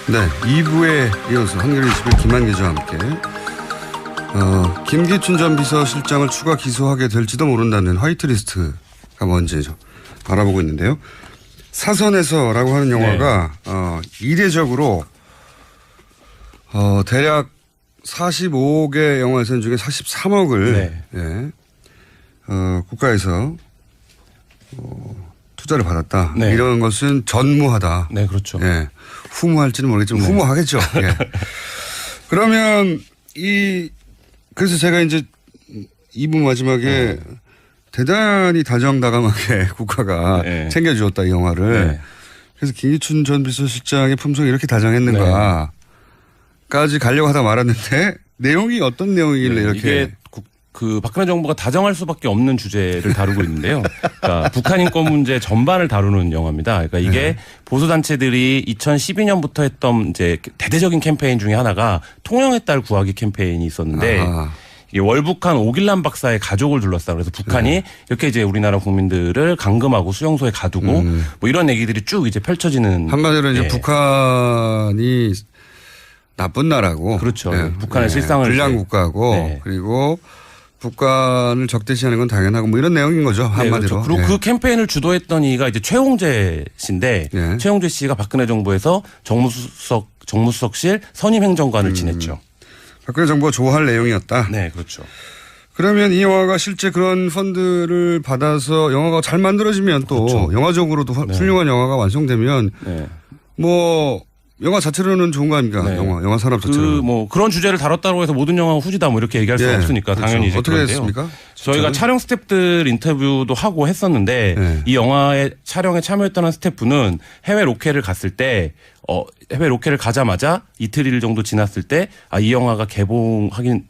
네, 2부에 이어서 한겨레 21 김한 기자와 함께 김기춘 전 비서실장을 추가 기소하게 될지도 모른다는 화이트리스트가 뭔지 알아보고 있는데요. 사선에서라고 하는 영화가 이례적으로 대략 45개 영화예산 중에 43억을 네. 예, 국가에서 투자를 받았다. 네. 이런 것은 전무하다. 네, 그렇죠. 예, 후무할지는 모르겠지만 네. 후무하겠죠. 예. 그러면 그래서 제가 이제 2부 마지막에 대단히 다정다감하게 국가가 네. 챙겨주었다 이 영화를. 네. 그래서 김기춘 전 비서실장의 품성이 이렇게 다정했는가까지 가려고 하다 말았는데 내용이 어떤 내용이길래 이렇게. 이게 박근혜 정부가 다정할 수밖에 없는 주제를 다루고 있는데요. 그러니까 북한 인권 문제 전반을 다루는 영화입니다. 그러니까 이게 보수단체들이 2012년부터 했던 이제 대대적인 캠페인 중에 하나가 통영의 딸 구하기 캠페인이 있었는데 이게 월북한 오길란 박사의 가족을 둘러싸고 그래서 북한이 이렇게 이제 우리나라 국민들을 감금하고 수용소에 가두고 뭐 이런 얘기들이 쭉 이제 펼쳐지는. 한마디로 이제 북한이 나쁜 나라고. 그렇죠. 북한의 실상을. 불량 국가고 그리고 북한을 적대시하는 건 당연하고 뭐 이런 내용인 거죠. 한마디로. 네, 그렇죠. 그리고 그 캠페인을 주도했던 이가 이제 최홍재 씨인데 최홍재 씨가 박근혜 정부에서 정무수석실 선임행정관을 지냈죠. 박근혜 정부가 좋아할 내용이었다. 네, 그렇죠. 그러면 이 영화가 실제 그런 펀드를 받아서 영화가 잘 만들어지면 또 그렇죠. 영화적으로도 훌륭한 영화가 완성되면 뭐 영화 자체로는 좋은 거 아닙니까? 영화 산업 자체로. 그런 주제를 다뤘다고 해서 모든 영화가 후지다 뭐 이렇게 얘기할 수 없으니까 그렇죠. 당연히 이제 어떻게 그런데요. 했습니까? 저희가 촬영 스태프들 인터뷰도 하고 했었는데 이 영화의 촬영에 참여했던 스태프는 해외 로케를 갔을 때 해외 로케를 가자마자 이틀 정도 지났을 때 이 영화가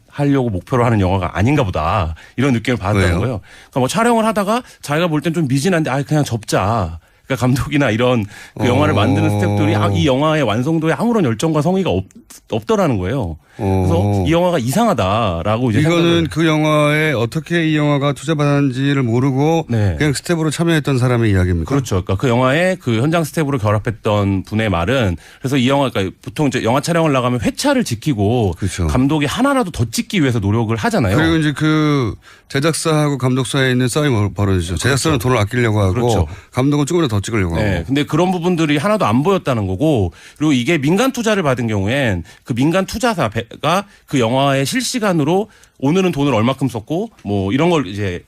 하려고 목표로 하는 영화가 아닌가 보다 이런 느낌을 받았다는 거예요. 그러니까 뭐 촬영을 하다가 자기가 볼 땐 좀 미진한데 그냥 접자. 그러니까 감독이나 이런 그 영화를 만드는 스태프들이 이 영화의 완성도에 아무런 열정과 성의가 없더라는 거예요. 그래서 이 영화가 이상하다라고 이제 이거는 그 영화에 어떻게 이 영화가 투자받았는지를 모르고 그냥 스텝으로 참여했던 사람의 이야기입니까? 그렇죠. 그러니까 그 영화에 그 현장 스텝으로 결합했던 분의 말은 그래서 이 영화 그러니까 보통 이제 영화 촬영을 나가면 회차를 지키고 감독이 하나라도 더 찍기 위해서 노력을 하잖아요. 그리고 이제 그 제작사하고 감독 사이에 있는 싸움이 벌어지죠. 제작사는 돈을 아끼려고 하고 감독은 조금이라도 더 찍으려고 하고. 네. 근데 그런 부분들이 하나도 안 보였다는 거고 그리고 이게 민간 투자를 받은 경우엔 그 민간 투자사가 그 영화에 실시간으로 오늘은 돈을 얼마큼 썼고 뭐 이런 걸 이제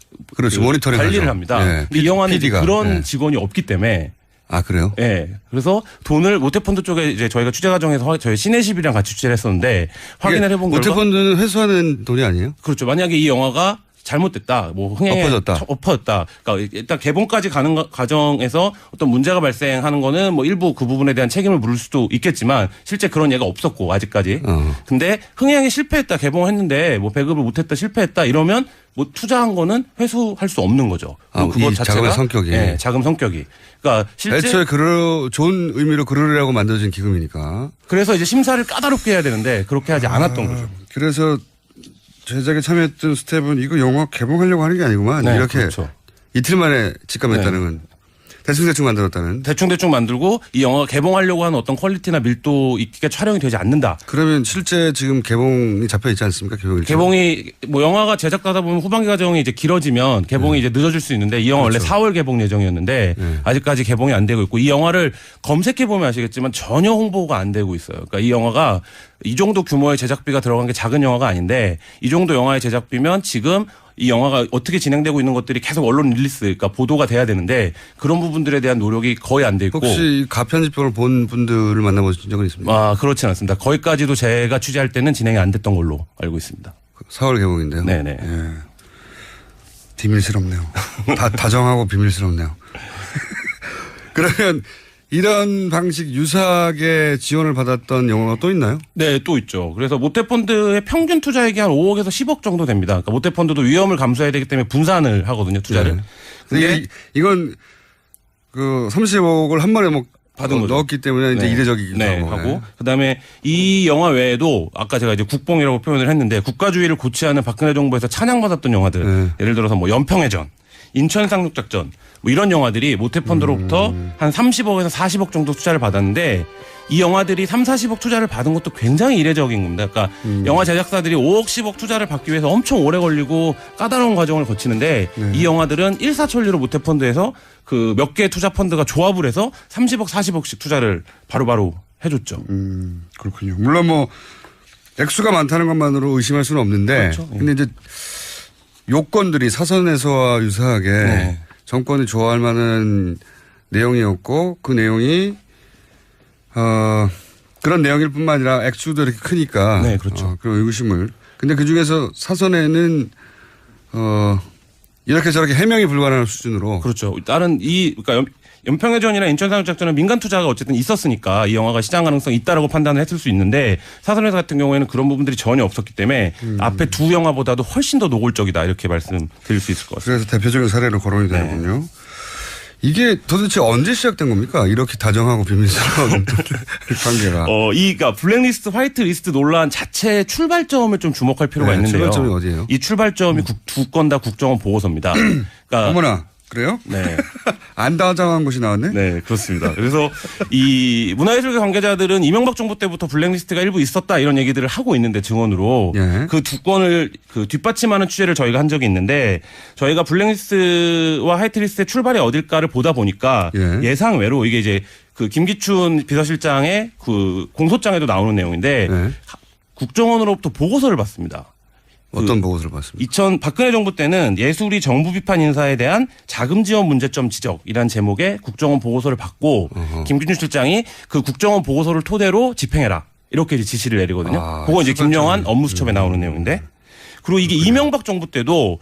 모니터링 관리를 합니다. 근데 이 영화는 이제 그런 직원이 없기 때문에. 아, 그래요? 네. 그래서 돈을 모태펀드 쪽에 이제 저희가 취재 과정에서 저희 시네십이랑 같이 취재를 했었는데 확인을 해본 결과. 모태펀드는 회수하는 돈이 아니에요? 그렇죠. 만약에 이 영화가 잘못됐다, 뭐 흥행에 엎어졌다. 그러니까 일단 개봉까지 가는 과정에서 어떤 문제가 발생하는 거는 뭐 일부 그 부분에 대한 책임을 물을 수도 있겠지만 실제 그런 예가 없었고 아직까지. 근데 흥행에 실패했다, 개봉을 했는데 뭐 배급을 못했다, 실패했다 이러면 뭐 투자한 거는 회수할 수 없는 거죠. 그것 자체가 자금의 성격이. 네, 자금 성격이. 그러니까 실제 애초에 좋은 의미로 그러려고 만들어진 기금이니까. 그래서 이제 심사를 까다롭게 해야 되는데 그렇게 하지 않았던 거죠. 그래서 제작에 참여했던 스텝은 이거 영화 개봉하려고 하는 게 아니구만. 이렇게 이틀 만에 직감했다는 건. 대충 만들었다는. 대충 만들고 이 영화가 개봉하려고 하는 어떤 퀄리티나 밀도 있게 촬영이 되지 않는다. 그러면 실제 지금 개봉이 잡혀 있지 않습니까? 개봉이 뭐 영화가 제작하다 보면 후반기 과정이 이제 길어지면 개봉이 이제 늦어질 수 있는데 이 영화 원래 4월 개봉 예정이었는데 아직까지 개봉이 안 되고 있고 이 영화를 검색해 보면 아시겠지만 전혀 홍보가 안 되고 있어요. 그러니까 이 영화가 이 정도 규모의 제작비가 들어간 게 작은 영화가 아닌데 이 정도 영화의 제작비면 지금 이 영화가 어떻게 진행되고 있는 것들이 계속 언론 릴리스, 그러니까 보도가 돼야 되는데 그런 부분들에 대한 노력이 거의 안 돼 있고. 혹시 가편집본을 본 분들을 만나보신 적은 있습니까? 그렇진 않습니다. 거기까지도 제가 취재할 때는 진행이 안 됐던 걸로 알고 있습니다. 4월 개봉인데요. 네네. 예. 비밀스럽네요. 다정하고 비밀스럽네요. 그러면 이런 방식 유사하게 지원을 받았던 영화가 또 있나요? 네, 또 있죠. 그래서 모태펀드의 평균 투자액이 한 5억에서 10억 정도 됩니다. 그러니까 모태펀드도 위험을 감수해야 되기 때문에 분산을 하거든요, 투자를. 근데 이건 그 30억을 한 번에 받은 거죠. 넣었기 때문에 이제 이례적이기도 하고. 그다음에 이 영화 외에도 아까 제가 이제 국뽕이라고 표현을 했는데 국가주의를 고취하는 박근혜 정부에서 찬양받았던 영화들. 예를 들어서 뭐 연평해전, 인천 상륙작전, 뭐 이런 영화들이 모태펀드로부터 한 30억에서 40억 정도 투자를 받았는데 이 영화들이 3, 40억 투자를 받은 것도 굉장히 이례적인 겁니다. 그러니까 영화 제작사들이 5억, 10억 투자를 받기 위해서 엄청 오래 걸리고 까다로운 과정을 거치는데 이 영화들은 일사천리로 모태펀드에서 그 몇 개의 투자 펀드가 조합을 해서 30억, 40억씩 투자를 바로바로 해줬죠. 그렇군요. 물론 뭐 액수가 많다는 것만으로 의심할 수는 없는데 그렇죠. 근데 이제 요건들이 사선에서와 유사하게 네. 정권이 좋아할 만한 내용이었고 그 내용이 그런 내용일 뿐만 아니라 액수도 이렇게 크니까. 네, 그렇죠. 그런 의구심을. 근데 그 중에서 사선에는, 이렇게 저렇게 해명이 불가능한 수준으로. 그렇죠. 다른 그러니까 연평해전이나 인천상륙작전은 민간 투자가 어쨌든 있었으니까 이 영화가 시장 가능성이 있다라고 판단을 했을 수 있는데 사선회사 같은 경우에는 그런 부분들이 전혀 없었기 때문에 앞에 두 영화보다도 훨씬 더 노골적이다 이렇게 말씀드릴 수 있을 것 같습니다. 그래서 대표적인 사례로 거론이 되는군요. 네. 이게 도대체 언제 시작된 겁니까? 이렇게 다정하고 비밀스러운 관계가. 그러니까 블랙리스트, 화이트리스트 논란 자체의 출발점을 좀 주목할 필요가 있는데요. 출발점이 어디예요? 이 출발점이 두 건 다 국정원 보고서입니다. 그러니까 어머나. 그래요? 네. 안 다정한 것이 나왔네? 네, 그렇습니다. 그래서 이 문화예술계 관계자들은 이명박 정부 때부터 블랙리스트가 일부 있었다 이런 얘기들을 하고 있는데 증언으로 예. 그 두 건을 뒷받침하는 취재를 저희가 한 적이 있는데 저희가 블랙리스트와 화이트리스트의 출발이 어딜까를 보다 보니까 예상외로 이게 이제 그 김기춘 비서실장의 그 공소장에도 나오는 내용인데 국정원으로부터 보고서를 받습니다. 어떤 보고서를 봤습니까? 박근혜 정부 때는 예술이 정부 비판 인사에 대한 자금 지원 문제점 지적이라는 제목의 국정원 보고서를 받고 김기춘 실장이 그 국정원 보고서를 토대로 집행해라 이렇게 이제 지시를 내리거든요. 그거 이제 김영환 업무수첩에 나오는 내용인데 그리고 이게 이명박 정부 때도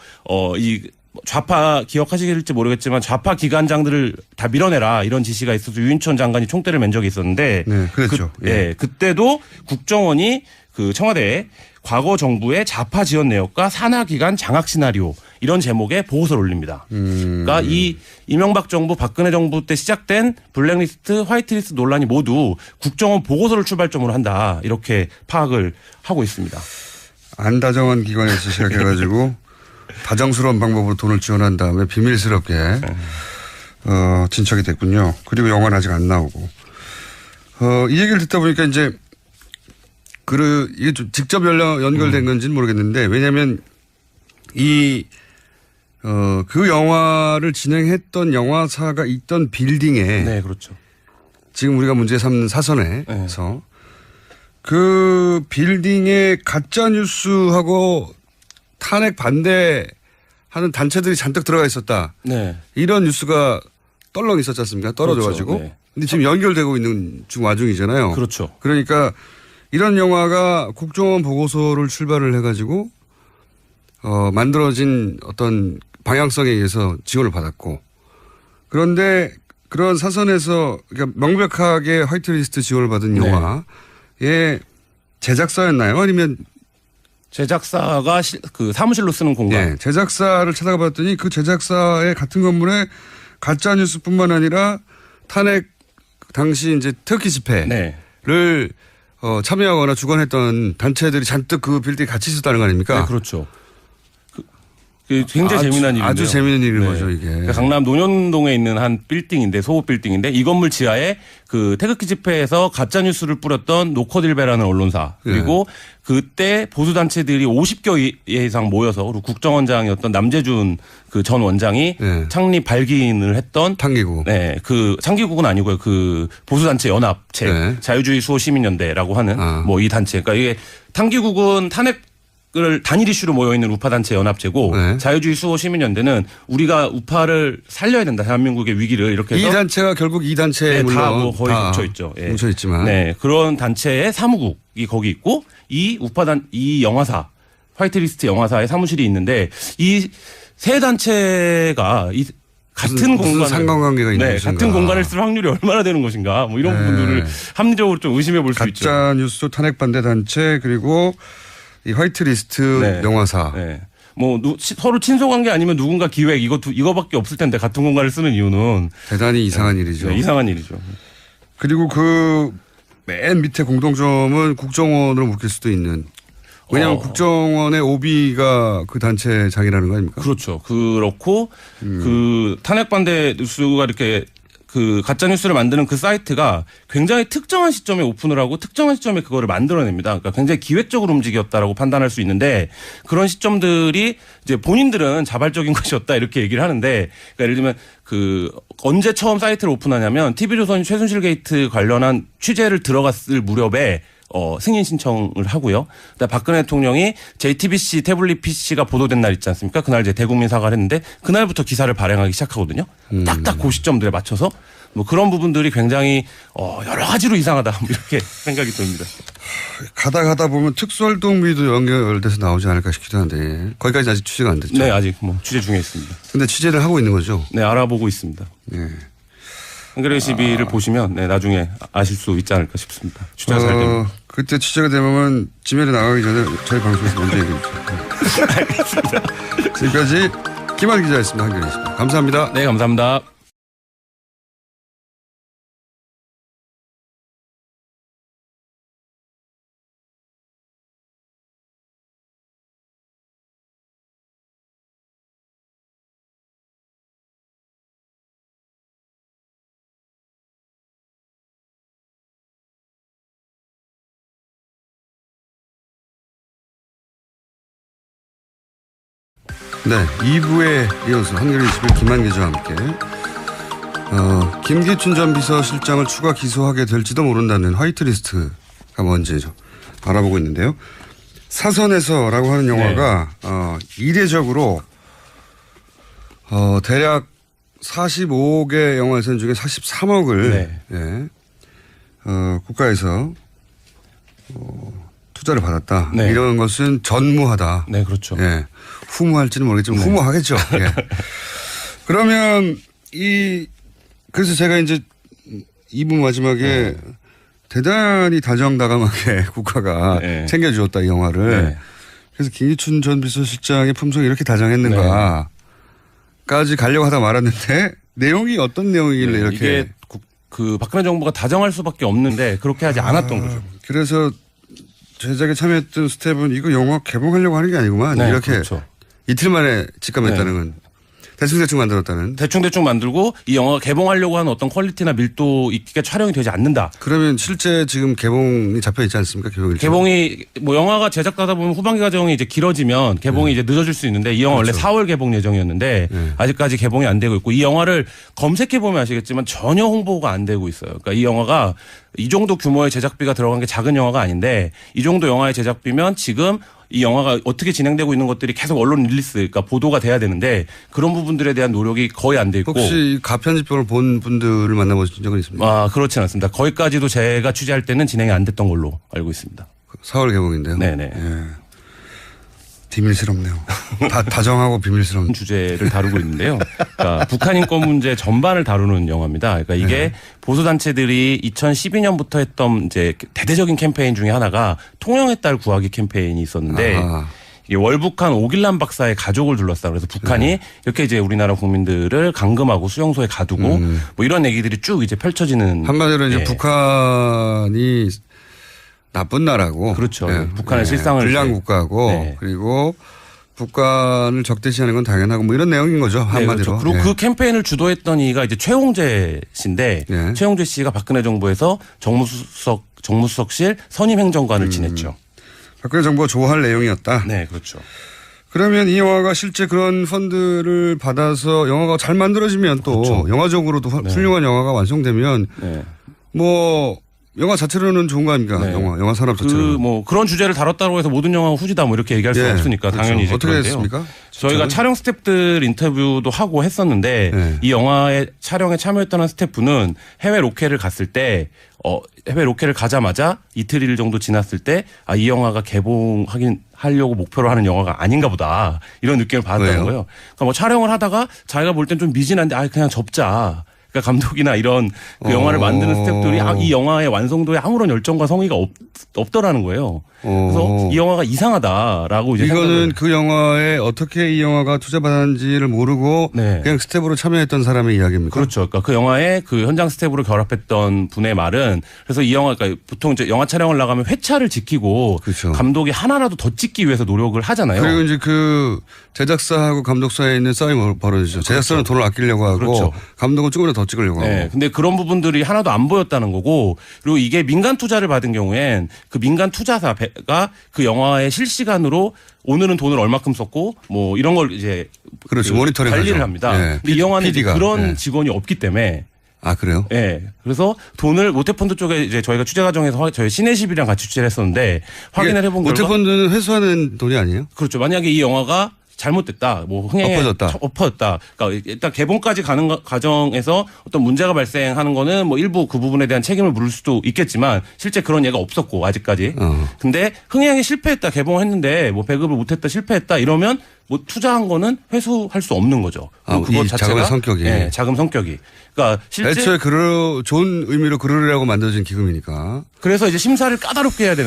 이 좌파 기억하시길지 모르겠지만 좌파 기관장들을 다 밀어내라 이런 지시가 있어서 유인천 장관이 총대를 맨 적이 있었는데 네, 그렇죠. 그때도 국정원이 그 청와대에 과거 정부의 좌파 지원 내역과 산하기관 장악 시나리오 이런 제목의 보고서를 올립니다. 그러니까 이 이명박 정부 박근혜 정부 때 시작된 블랙리스트 화이트리스트 논란이 모두 국정원 보고서를 출발점으로 한다 이렇게 파악을 하고 있습니다. 안 다정한 기관에서 시작해가지고 다정스러운 방법으로 돈을 지원한 다음에 비밀스럽게 진척이 됐군요. 그리고 영화는 아직 안 나오고 이 얘기를 듣다 보니까 이제 이게 좀 직접 연결된 건지는 모르겠는데, 왜냐면 그 영화를 진행했던 영화사가 있던 빌딩에. 네, 그렇죠. 지금 우리가 문제 삼는 사선에서 그 빌딩에 가짜뉴스하고 탄핵 반대하는 단체들이 잔뜩 들어가 있었다. 네. 이런 뉴스가 떨렁 있었지 않습니까? 떨어져가지고. 그렇죠. 네. 근데 지금 연결되고 있는 와중이잖아요. 그렇죠. 그러니까 이런 영화가 국정원 보고서를 출발을 해가지고 만들어진 어떤 방향성에 의해서 지원을 받았고 그런데 그런 사선에서 그러니까 명백하게 화이트리스트 지원을 받은 영화의 제작사였나요? 아니면 제작사가 그 사무실로 쓰는 공간. 네, 제작사를 찾아가 봤더니 그 제작사의 같은 건물에 가짜 뉴스뿐만 아니라 탄핵 당시 이제 태극기 집회를 참여하거나 주관했던 단체들이 잔뜩 그 빌딩에 같이 있었다는 거 아닙니까? 네, 그렇죠. 굉장히 재미난 일인데요. 아주 재미난 일인 거죠, 이게. 그러니까 강남 논현동에 있는 한 빌딩인데 소호 빌딩인데 이 건물 지하에 그 태극기 집회에서 가짜 뉴스를 뿌렸던 노컷일베라는 언론사 그리고 그때 보수 단체들이 50개 이상 모여서 그리고 국정원장이었던 남재준 그 전 원장이 창립 발기인을 했던 탕기국. 네, 그 창기국은 아니고요. 그 보수 단체 연합체 자유주의 수호 시민연대라고 하는 뭐 이 단체. 그러니까 이게 탕기국은 탄핵을 단일 이슈로 모여있는 우파단체 연합체고 자유주의 수호 시민연대는 우리가 우파를 살려야 된다. 대한민국의 위기를 이렇게 해서. 이 단체가 결국 이 단체에 물론 다 뭐 거의 뭉쳐있죠. 예. 뭉쳐있지만. 네. 그런 단체의 사무국이 거기 있고 이 영화사 화이트리스트 영화사의 사무실이 있는데 이 세 단체가 같은 공간을 상관관계가 있는 것인가. 같은 공간을 쓸 확률이 얼마나 되는 것인가 뭐 이런 부분들을 합리적으로 좀 의심해 볼 수 있죠. 가짜 뉴스 탄핵 반대 단체 그리고 이 화이트리스트 영화사. 네. 뭐 서로 친소관계 아니면 누군가 기획 이거밖에 없을 텐데 같은 공간을 쓰는 이유는 대단히 이상한 일이죠. 네, 이상한 일이죠. 그리고 그 맨 밑에 공통점은 국정원으로 묶일 수도 있는. 왜냐하면 국정원의 오비가 그 단체장이라는 거 아닙니까? 그렇죠. 그렇고 그 탄핵 반대 뉴스가 이렇게 그 가짜 뉴스를 만드는 그 사이트가 굉장히 특정한 시점에 오픈을 하고 특정한 시점에 그거를 만들어냅니다. 그러니까 굉장히 기획적으로 움직였다라고 판단할 수 있는데 그런 시점들이 이제 본인들은 자발적인 것이었다 이렇게 얘기를 하는데 그러니까 예를 들면 그 언제 처음 사이트를 오픈하냐면 TV조선이 최순실 게이트 관련한 취재를 들어갔을 무렵에 승인 신청을 하고요. 그다음에 박근혜 대통령이 JTBC 태블릿 PC가 보도된 날 있지 않습니까? 그날 이제 대국민 사과를 했는데 그날부터 기사를 발행하기 시작하거든요. 딱딱 그 시점들에 맞춰서 뭐 그런 부분들이 굉장히 여러 가지로 이상하다 이렇게 생각이 듭니다. 가다 보면 특수활동비도 연결돼서 나오지 않을까 싶기도 한데 거기까지 아직 취재가 안 됐죠. 네, 아직 뭐 취재 중에 있습니다. 근데 취재를 하고 있는 거죠? 네, 알아보고 있습니다. 네. 한겨레 12를 보시면 네, 나중에 아실 수 있지 않을까 싶습니다. 취재가 잘 됩니다. 그때 취재가 되면 지면에 나가기 전에 저희 방송에서 먼저 얘기해 주세요. 알겠습니다. 지금까지 김한 기자였습니다. 한겨레 12. 감사합니다. 네, 감사합니다. 네, 2부에 이어서 한겨레 21 김한 기자와 함께 김기춘 전 비서실장을 추가 기소하게 될지도 모른다는 화이트리스트가 뭔지 좀 알아보고 있는데요. 사선에서라고 하는 영화가 이례적으로 대략 45개 영화선 중에 43억을 네. 국가에서 투자를 받았다. 네. 이런 것은 전무하다. 네, 그렇죠. 예. 후무할지는 모르겠지만 네. 후무하겠죠. 예. 그러면 그래서 제가 이제 2부 마지막에 대단히 다정다감하게 국가가 챙겨주었다 이 영화를. 네. 그래서 김기춘 전 비서실장의 품성이 이렇게 다정했는가까지 가려고 하다 말았는데 내용이 어떤 내용이길래 이렇게. 이게 그 박근혜 정부가 다정할 수밖에 없는데 그렇게 하지 않았던 거죠. 그래서 제작에 참여했던 스텝은 이거 영화 개봉하려고 하는 게 아니구만. 네, 이렇게 그렇죠. 이틀 만에 직감했다는 건 대충 만들었다는. 대충 만들고 이 영화가 개봉하려고 하는 어떤 퀄리티나 밀도 있게 촬영이 되지 않는다. 그러면 실제 지금 개봉이 잡혀 있지 않습니까? 개봉이 뭐 영화가 제작하다 보면 후반기 과정이 이제 길어지면 개봉이 이제 늦어질 수 있는데 이 영화 그렇죠. 원래 4월 개봉 예정이었는데 아직까지 개봉이 안 되고 있고 이 영화를 검색해 보면 아시겠지만 전혀 홍보가 안 되고 있어요. 그러니까 이 영화가 이 정도 규모의 제작비가 들어간 게 작은 영화가 아닌데 이 정도 영화의 제작비면 지금 이 영화가 어떻게 진행되고 있는 것들이 계속 언론 릴리스, 그러니까 보도가 돼야 되는데 그런 부분들에 대한 노력이 거의 안 돼 있고. 혹시 가편집본을 본 분들을 만나보신 적은 있습니까? 아, 그렇지는 않습니다. 거기까지도 제가 취재할 때는 진행이 안 됐던 걸로 알고 있습니다. 4월 개봉인데요. 네네. 예. 비밀스럽네요. 다정하고 비밀스러운 주제를 다루고 있는데요. 그러니까 북한 인권 문제 전반을 다루는 영화입니다. 그러니까 이게 보수 단체들이 2012년부터 했던 이제 대대적인 캠페인 중에 하나가 통영의 딸 구하기 캠페인이 있었는데 이게 월북한 오길란 박사의 가족을 둘러싸 그래서 북한이 이렇게 이제 우리나라 국민들을 감금하고 수용소에 가두고 뭐 이런 얘기들이 쭉 이제 펼쳐지는 한마디로 이제 북한이 나쁜 나라고. 그렇죠. 북한의 실상을. 불량 국가고 그리고 북한을 적대시하는 건 당연하고 뭐 이런 내용인 거죠. 한마디로. 그렇죠. 그리고 그 캠페인을 주도했던 이가 이제 최홍재 씨인데 최홍재 씨가 박근혜 정부에서 정무수석실 선임행정관을 지냈죠. 박근혜 정부가 좋아할 내용이었다. 네, 그렇죠. 그러면 이 영화가 실제 그런 펀드를 받아서 영화가 잘 만들어지면 또 그렇죠. 영화적으로도 훌륭한 영화가 완성되면 뭐 영화 자체로는 좋은 거 아닙니까? 영화 산업 자체로. 뭐 그런 주제를 다뤘다고 해서 모든 영화가 후지다 뭐 이렇게 얘기할 수 없으니까 그렇죠. 당연히 이제 어떻게 했습니까? 저희가 촬영 스태프들 인터뷰도 하고 했었는데 이 영화의 촬영에 참여했던 스태프는 해외 로케를 갔을 때 해외 로케를 가자마자 이틀 정도 지났을 때 이 영화가 하려고 목표로 하는 영화가 아닌가 보다 이런 느낌을 받았다는 거예요. 그러니까 뭐 촬영을 하다가 자기가 볼 땐 좀 미진한데 그냥 접자. 그러니까 감독이나 이런 그 영화를 만드는 스태프들이 이 영화의 완성도에 아무런 열정과 성의가 없더라는 거예요. 그래서 이 영화가 이상하다라고 이제 이거는 그 영화에 어떻게 이 영화가 투자받았는지를 모르고 네. 그냥 스텝으로 참여했던 사람의 이야기입니까? 그렇죠. 그러니까 그 영화에 그 현장 스텝으로 결합했던 분의 말은 그래서 이 영화 그러니까 보통 이제 영화 촬영을 나가면 회차를 지키고 그렇죠. 감독이 하나라도 더 찍기 위해서 노력을 하잖아요. 그리고 이제 그 제작사하고 감독 사이에 있는 싸움이 벌어지죠. 그렇죠. 제작사는 돈을 아끼려고 하고 그렇죠. 감독은 조금이라도 더 찍으려고 하고. 네. 근데 그런 부분들이 하나도 안 보였다는 거고 그리고 이게 민간 투자를 받은 경우엔 그 민간 투자사가 그 영화의 실시간으로 오늘은 돈을 얼마큼 썼고 뭐 이런 걸 이제 그렇죠. 그 모니터링 관리를 하죠. 합니다. 네. 근데 이 영화는 이제 PD가. 그런 네. 직원이 없기 때문에 아 그래요? 네. 그래서 돈을 모태펀드 쪽에 이제 저희가 취재 과정에서 저희 시내십이랑 같이 취재를 했었는데 확인을 해본 결과 모태펀드는 회수하는 돈이 아니에요? 그렇죠. 만약에 이 영화가 잘못됐다, 뭐 흥행에 엎어졌다. 그러니까 일단 개봉까지 가는 과정에서 어떤 문제가 발생하는 거는 뭐 일부 그 부분에 대한 책임을 물을 수도 있겠지만 실제 그런 예가 없었고 아직까지. 근데 흥행에 실패했다, 개봉했는데 뭐 배급을 못했다, 실패했다 이러면 뭐 투자한 거는 회수할 수 없는 거죠. 그것 자체가 자금의 성격이. 네, 자금 성격이. 그러니까 실제 애초에 좋은 의미로 그러려고 만들어진 기금이니까. 그래서 이제 심사를 까다롭게 해야 되는.